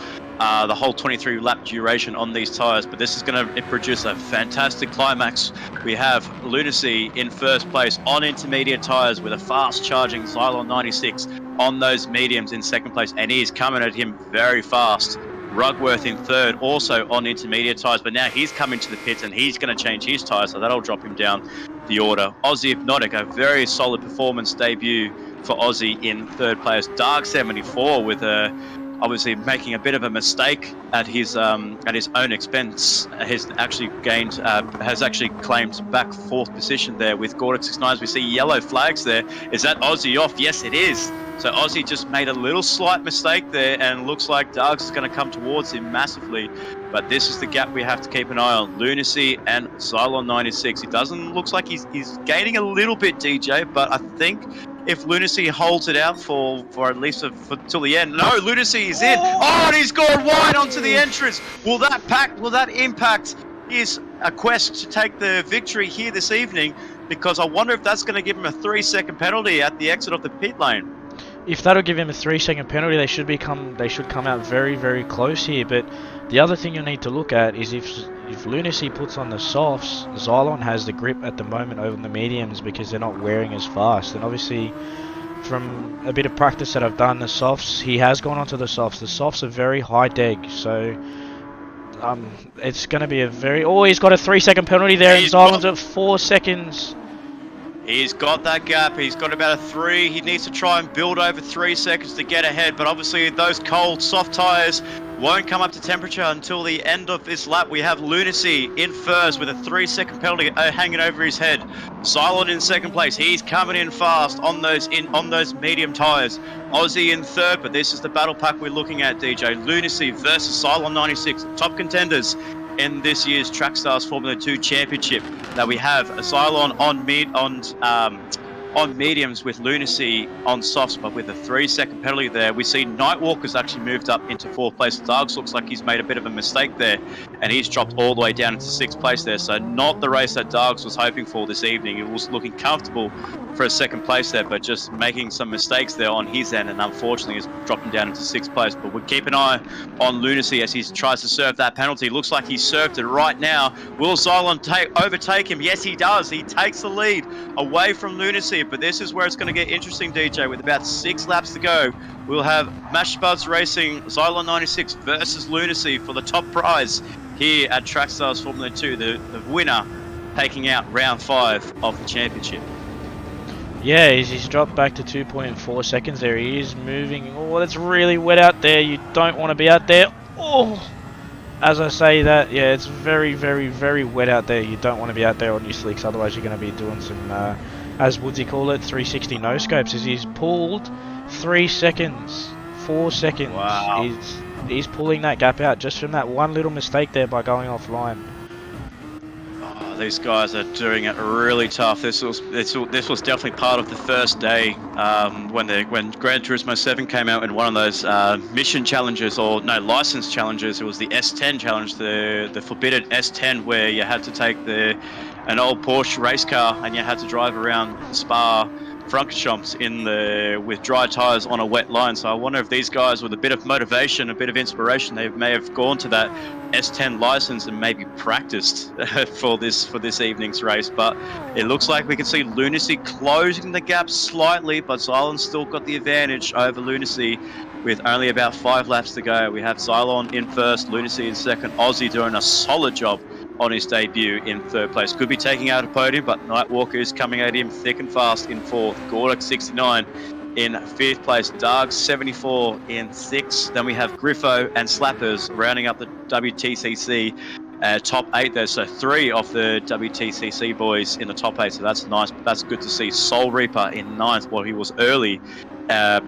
23 lap duration on these tyres. But this is going to produce a fantastic climax. We have Lunacy in 1st place on intermediate tyres with a fast charging Xylon 96 on those mediums in 2nd place, and he's coming at him very fast. Rugworth in 3rd, also on intermediate tyres, but now he's coming to the pits and he's going to change his tyres, so that'll drop him down the order. Aussie Hypnotic, a very solid performance debut for Aussie in 3rd place. Dark 74 with obviously making a bit of a mistake at his own expense. Has actually claimed back 4th position there with Gordic 69s. We see yellow flags there. Is that Aussie off? Yes, it is. So Aussie just made a little slight mistake there, and looks like Dargs is going to come towards him massively. But this is the gap we have to keep an eye on. Lunacy and Xylon 96. It looks like he's gaining a little bit, DJ, but I think if Lunacy holds it out for at least till the end. No, Lunacy is in. Oh, and he's gone wide onto the entrance. Will that impact his quest to take the victory here this evening? Because I wonder if that's going to give him a 3-second penalty at the exit of the pit lane. If that'll give him a 3-second penalty, they should come out very, very close here. But the other thing you need to look at is if Lunacy puts on the softs, Xylon has the grip at the moment over the mediums because they're not wearing as fast. And obviously, from a bit of practice that I've done, the softs, he has gone onto the softs. The softs are very high deg, so it's going to be a very... Oh, he's got a 3-second penalty there, and Xylon's at 4 seconds. He's got that gap. He's got about a 3. He needs to try and build over 3 seconds to get ahead. But obviously those cold, soft tyres won't come up to temperature until the end of this lap. We have Lunacy in 1st with a 3-second penalty hanging over his head. Xylon in 2nd place. He's coming in fast on those medium tyres. Aussie in 3rd, but this is the battle pack we're looking at, DJ. Lunacy versus Xylon 96, top contenders in this year's Trackstars Formula 2 Championship. Now we have a Xylon on mediums with Lunacy on softs, but with a 3-second penalty there. We see Nightwalker's actually moved up into 4th place. Dargs looks like he's made a bit of a mistake there, and he's dropped all the way down into 6th place there. So not the race that Dargs was hoping for this evening. He was looking comfortable for a 2nd place there, but just making some mistakes there on his end, and unfortunately he's dropping down into 6th place. But we'll keep an eye on Lunacy as he tries to serve that penalty. Looks like he served it right now. Will Xylon overtake him? Yes, he does. He takes the lead away from Lunacy. But this is where it's going to get interesting, DJ. With about 6 laps to go, we'll have Mash Buds Racing Xylon 96 versus Lunacy for the top prize here at Trackstars Formula 2. The winner taking out round 5 of the championship. Yeah, he's dropped back to 2.4 seconds there. He is moving. Oh, that's really wet out there. You don't want to be out there. Oh, as I say that, yeah, it's very, very, very wet out there. You don't want to be out there on your slicks. Otherwise, you're going to be doing some, as Woodsy call it, 360 no scopes. As he's pulled 3 seconds, 4 seconds. Wow. He's pulling that gap out just from that one little mistake there by going offline. These guys are doing it really tough. This was definitely part of the first day when Gran Turismo 7 came out in one of those mission challenges, or no, license challenges. It was the S10 challenge, the forbidden S10, where you had to take the an old Porsche race car, and you had to drive around Spa Francorchamps with dry tyres on a wet line. So I wonder if these guys, with a bit of motivation, a bit of inspiration, they may have gone to that S10 license and maybe practiced for this evening's race. But it looks like we can see Lunacy closing the gap slightly, but Xylon's still got the advantage over Lunacy with only about 5 laps to go. We have Xylon in first, Lunacy in second, Aussie doing a solid job on his debut in third place. Could be taking out a podium, but Nightwalker is coming at him thick and fast in fourth. Gordak 69 in fifth place. Darg 74 in sixth. Then we have Griffo and Slappers rounding up the WTCC top 8 there. So 3 of the WTCC boys in the top 8. So that's nice. That's good to see. Soul Reaper in ninth. Well, he was early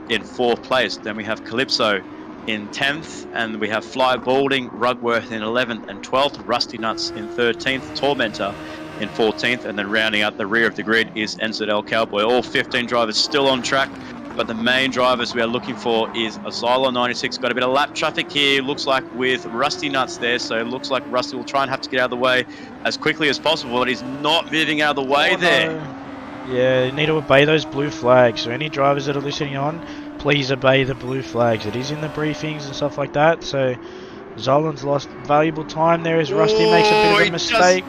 in fourth place. Then we have Calypso in 10th, and we have Fly Balding, Rugworth in 11th and 12th, Rusty Nuts in 13th, Tormentor in 14th, and then rounding out the rear of the grid is NZL Cowboy. All 15 drivers still on track, but the main drivers we are looking for is a Xylon 96. Got a bit of lap traffic here, looks like, with Rusty Nuts there, so it looks like Rusty will try and have to get out of the way as quickly as possible, but he's not moving out of the way there. No. Yeah, you need to obey those blue flags, so any drivers that are listening on, please obey the blue flags. It is in the briefings and stuff like that. So Xylon's lost valuable time there as Rusty makes a bit of a mistake.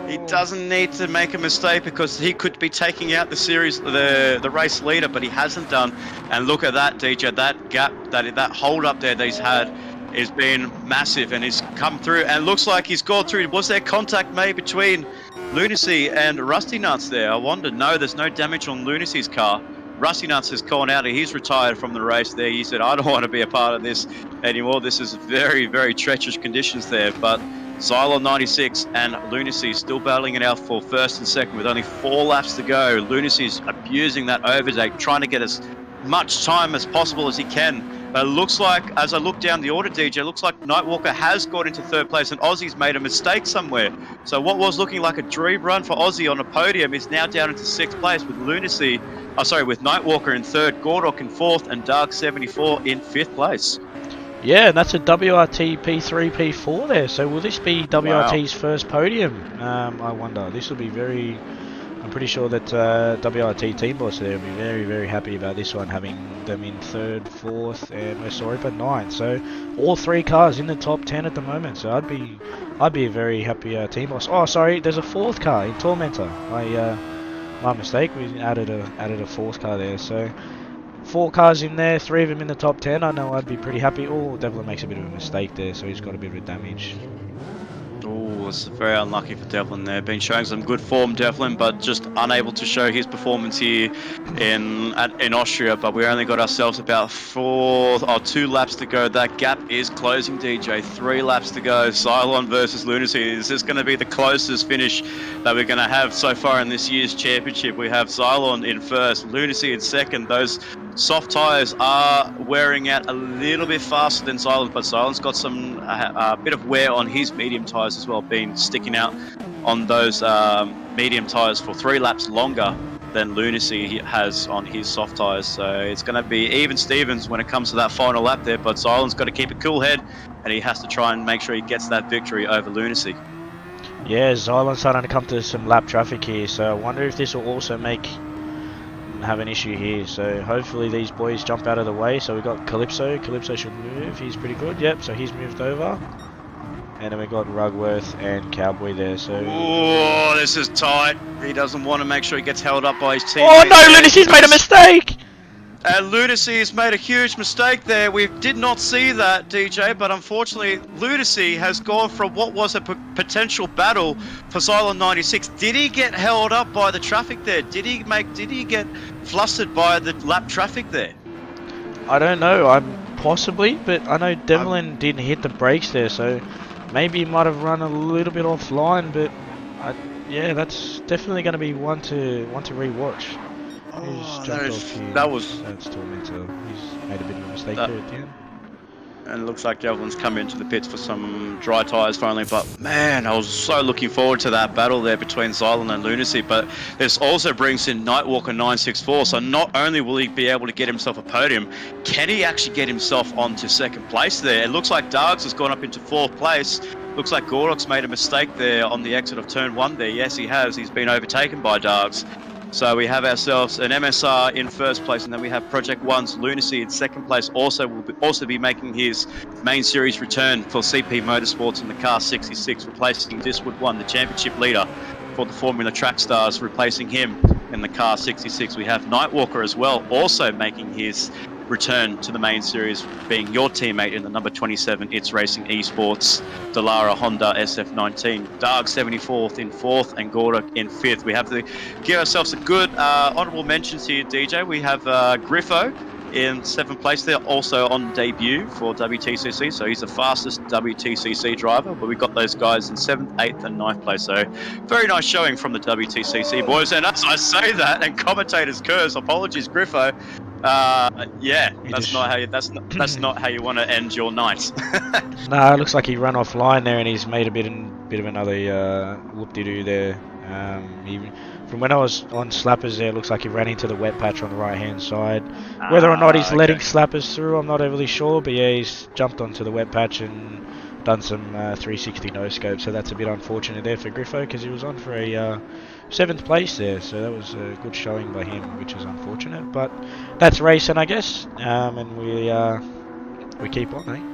He doesn't need to make a mistake because he could be taking out the series, the race leader, but he hasn't done. And look at that, DJ. That gap, that hold up there that he's had has been massive, and he's come through. And looks like he's gone through. Was there contact made between Lunacy and Rusty Nuts there? I wonder. No, there's no damage on Lunacy's car. Rusty Nuts has gone out. He's retired from the race there. He said, I don't want to be a part of this anymore. This is very, very treacherous conditions there. But Xylon 96 and Lunacy still battling it out for first and second with only 4 laps to go. Lunacy's abusing that overtake, trying to get as much time as possible as he can. But it looks like, as I look down the order, DJ, it looks like Nightwalker has got into third place and Aussie's made a mistake somewhere. So what was looking like a dream run for Aussie on a podium is now down into 6th place with with Nightwalker in third, Gordak in fourth, and Dark 74 in 5th place. Yeah, and that's a WRT P3, P4 there. So will this be WRT's first podium? I wonder. This will be very... I'm pretty sure that WRT team boss there will be very, very happy about this one, having them in third, fourth, and we're sorry, but ninth. So all 3 cars in the top 10 at the moment. So I'd be a very happy team boss. Oh, sorry, there's a 4th car in Tormentor. My mistake. We added a 4th car there. So 4 cars in there, 3 of them in the top 10. I know I'd be pretty happy. Oh, Devlin makes a bit of a mistake there, so he's got a bit of damage. Oh, it's very unlucky for Devlin there. Been showing some good form, Devlin, but just unable to show his performance here in Austria. But we only got ourselves about 2 laps to go. That gap is closing, DJ. 3 laps to go. Xylon versus Lunacy. Is this going to be the closest finish that we're going to have so far in this year's championship? We have Xylon in first, Lunacy in second. Those soft tyres are wearing out a little bit faster than Xylon, but Xylon's got some a bit of wear on his medium tyres as well, being sticking out on those medium tyres for 3 laps longer than Lunacy has on his soft tyres. So it's going to be even Stevens when it comes to that final lap there, but Xylon's got to keep a cool head and he has to try and make sure he gets that victory over Lunacy. Yeah, Xylon's starting to come to some lap traffic here, so I wonder if this will also have an issue here. So hopefully these boys jump out of the way. So we got Calypso. Calypso should move. He's pretty good. Yep, so he's moved over. And then we got Rugworth and Cowboy there. So oh, this is tight. He doesn't want to make sure he gets held up by his team. Oh no, Lunacy's made a mistake! And Lunacy has made a huge mistake there. We did not see that, DJ, but unfortunately, Lunacy has gone from what was a potential battle for Xylon 96. Did he get held up by the traffic there? Did he get flustered by the lap traffic there? I don't know. Possibly, but I know Devlin didn't hit the brakes there, so maybe he might have run a little bit offline. But yeah, that's definitely going to be one to rewatch. Oh, That's Tormentor. He's made a bit of a mistake there at the end. and it looks like Javelin's come into the pits for some dry tyres finally. But man, I was so looking forward to that battle there between Xylon and Lunacy. But this also brings in Nightwalker 964. So not only will he be able to get himself a podium, can he actually get himself onto second place there? It looks like Dargs has gone up into fourth place. Looks like Gordok's made a mistake there on the exit of turn 1 there. Yes, he has. He's been overtaken by Dargs. So we have ourselves an MSR in first place, and then we have Project One's Lunacy in second place. Also, will also be making his main series return for CP Motorsports in the car 66, replacing Diswood 1, the championship leader for the Formula Track Stars, replacing him in the car 66. We have Nightwalker as well, also making his return to the main series, being your teammate in the number 27 It's Racing Esports Dallara Honda SF19. Darg 74th in 4th and Gordok in 5th. We have to give ourselves a good honourable mentions here, DJ. We have Griffo in 7th place there, also on debut for WTCC, so he's the fastest WTCC driver, but we've got those guys in 7th, 8th and 9th place, so very nice showing from the WTCC boys. And as I say that, and commentators curse, apologies Griffo, yeah, that's not how you want to end your night. No, it looks like he ran offline there, and he's made a bit of another whoop-de-doo there. From when I was on Slappers there, it looks like he ran into the wet patch on the right-hand side. Whether or not he's letting Slappers through, I'm not overly sure, but yeah, he's jumped onto the wet patch and done some 360 no-scope, so that's a bit unfortunate there for Griffo, because he was on for a 7th place there, so that was a good showing by him, which is unfortunate, but that's racing, I guess, and we keep on, eh?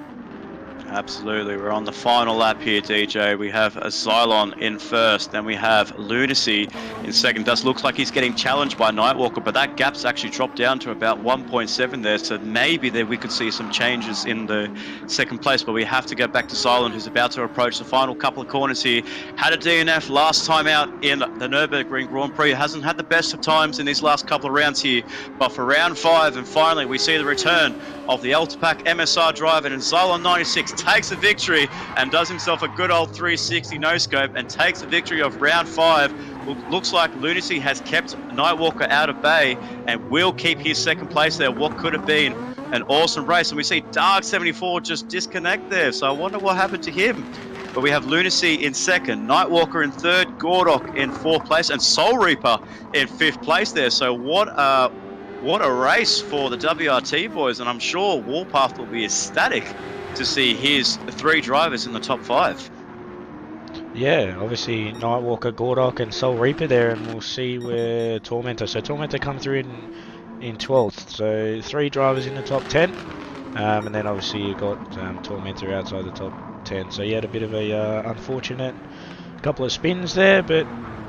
Absolutely, we're on the final lap here, DJ. We have a Xylon in first, then we have Lunacy in second. Does look like he's getting challenged by Nightwalker, but that gap's actually dropped down to about 1.7 there, so maybe there we could see some changes in the second place, but we have to go back to Xylon, who's about to approach the final couple of corners here. Had a DNF last time out in the Nürburgring Grand Prix. Hasn't had the best of times in these last couple of rounds here, but for round 5, and finally we see the return of the Ultipack MSR driver, and Xylon 96 takes the victory and does himself a good old 360 no-scope and takes the victory of round 5. Looks like Lunacy has kept Nightwalker out of bay and will keep his second place there. What could have been an awesome race, and we see Dark 74 just disconnect there, so I wonder what happened to him. But we have Lunacy in second, Nightwalker in third, Gordok in 4th place, and Soul Reaper in 5th place there. So what a race for the WRT boys, and I'm sure Warpath will be ecstatic to see his 3 drivers in the top 5. Yeah, obviously Nightwalker, Gordok and Soul Reaper there, and we'll see where Tormentor. So Tormentor come through in 12th, so 3 drivers in the top 10, and then obviously you got Tormentor outside the top 10. So he had a bit of a unfortunate couple of spins there, but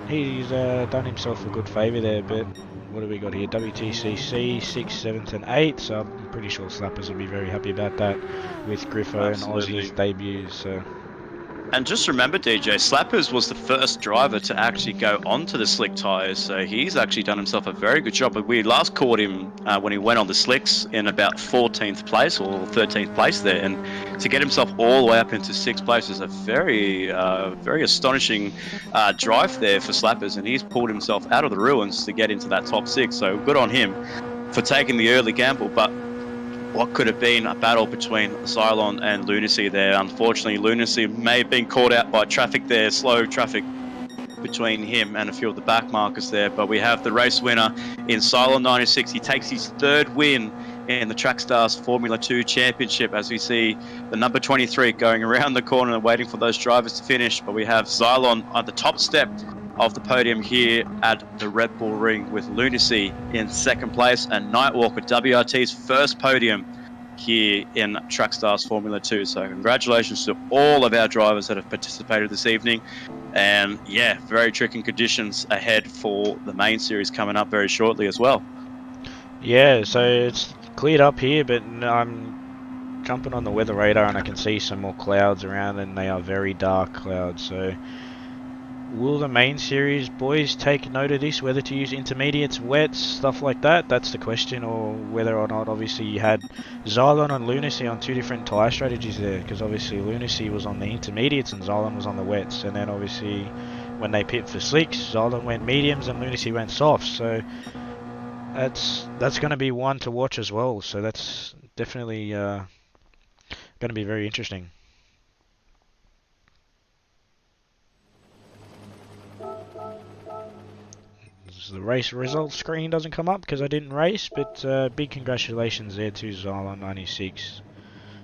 he's done himself a good favour there. But what do we got here? WTCC 6th, 7th and 8th, so I'm pretty sure Slappers will be very happy about that with Griffo and Aussie's debuts. So. And just remember, DJ, Slappers was the first driver to actually go onto the slick tyres, so he's actually done himself a very good job. But we last caught him when he went on the slicks in about 14th place or 13th place there, and to get himself all the way up into 6th place is a very astonishing drive there for Slappers, and he's pulled himself out of the ruins to get into that top 6, so good on him for taking the early gamble. But what could have been a battle between Xylon and Lunacy there. Unfortunately, Lunacy may have been caught out by traffic there, slow traffic between him and a few of the back markers there. But we have the race winner in Xylon 96. He takes his 3rd win in the Trackstars Formula 2 Championship, as we see the number 23 going around the corner and waiting for those drivers to finish. But we have Xylon at the top step of the podium here at the Red Bull Ring, with Lunacy in 2nd place and Nightwalker, WRT's first podium here in Trackstars Formula 2. So congratulations to all of our drivers that have participated this evening, and yeah, very tricky conditions ahead for the main series coming up very shortly as well. Yeah, so it's cleared up here, but I'm jumping on the weather radar and I can see some more clouds around, and they are very dark clouds. So will the main series boys take note of this, whether to use intermediates, wets, stuff like that? That's the question, or whether or not obviously you had Xylon and Lunacy on 2 different tyre strategies there, because obviously Lunacy was on the intermediates and Xylon was on the wets, and then obviously when they pit for slicks, Xylon went mediums and Lunacy went softs. So that's going to be one to watch as well. So that's definitely going to be very interesting. The race results screen doesn't come up because I didn't race, but big congratulations there to Xylon 96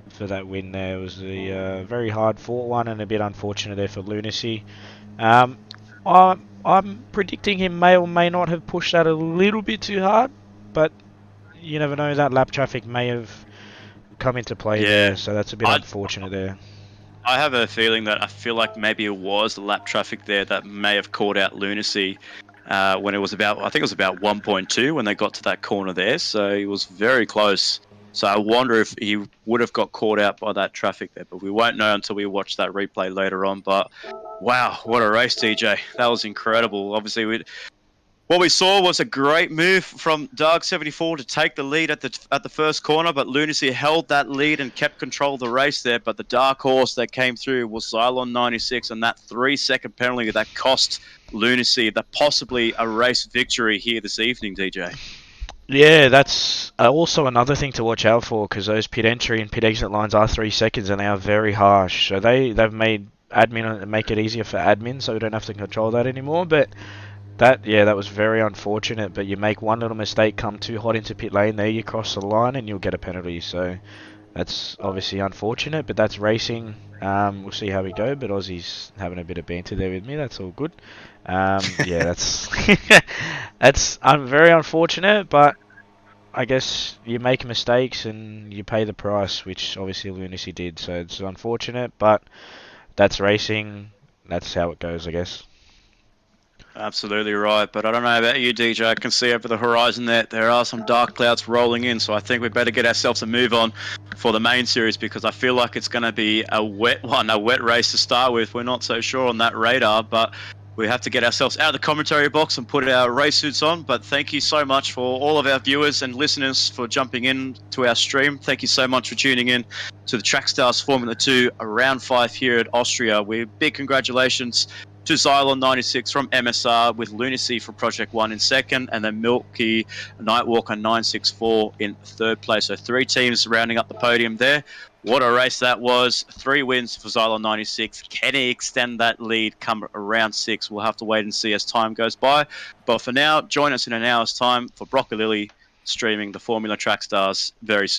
for that win there. It was a very hard fought one and a bit unfortunate there for Lunacy. I'm predicting he may or may not have pushed that a little bit too hard, but you never know, that lap traffic may have come into play there, so that's a bit unfortunate there. I have a feeling that I feel like maybe it was the lap traffic there that may have caught out Lunacy when it was about, I think it was about 1.2 when they got to that corner there, so he was very close. So I wonder if he would have got caught out by that traffic there, but we won't know until we watch that replay later on. But wow, what a race, DJ. That was incredible. Obviously, what we saw was a great move from Dark74 to take the lead at the first corner, but Lunacy held that lead and kept control of the race there. But the dark horse that came through was Xylon 96, and that 3-second penalty that cost Lunacy possibly a race victory here this evening, DJ. Yeah, that's also another thing to watch out for, because those pit entry and pit exit lines are 3 seconds and they are very harsh. So they've made admin make it easier for admin, so we don't have to control that anymore. But that was very unfortunate. But you make one little mistake, come too hot into pit lane, there you cross the line and you'll get a penalty. So that's obviously unfortunate, but that's racing. We'll see how we go. But Aussie's having a bit of banter there with me. That's all good. That's that's very unfortunate, but I guess you make mistakes and you pay the price, which obviously Lunacy did. So it's unfortunate, but that's racing. That's how it goes, I guess. Absolutely right, but I don't know about you, DJ. I can see over the horizon there are some dark clouds rolling in, so I think we better get ourselves a move on for the main series, because I feel like it's going to be a wet race to start with. We're not so sure on that radar, but we have to get ourselves out of the commentary box and put our race suits on. But thank you so much for all of our viewers and listeners for jumping in to our stream. Thank you so much for tuning in to the Trackstars Formula 2 Round 5 here at Austria. Big congratulations to Xylon 96 from MSR, with Lunacy for Project 1 in second, and then Milky Nightwalker 964 in third place. So 3 teams rounding up the podium there. What a race that was. 3 wins for Xylon 96. Can he extend that lead come round 6? We'll have to wait and see as time goes by. But for now, join us in an hour's time for Broccoli streaming the Formula Track Stars very soon.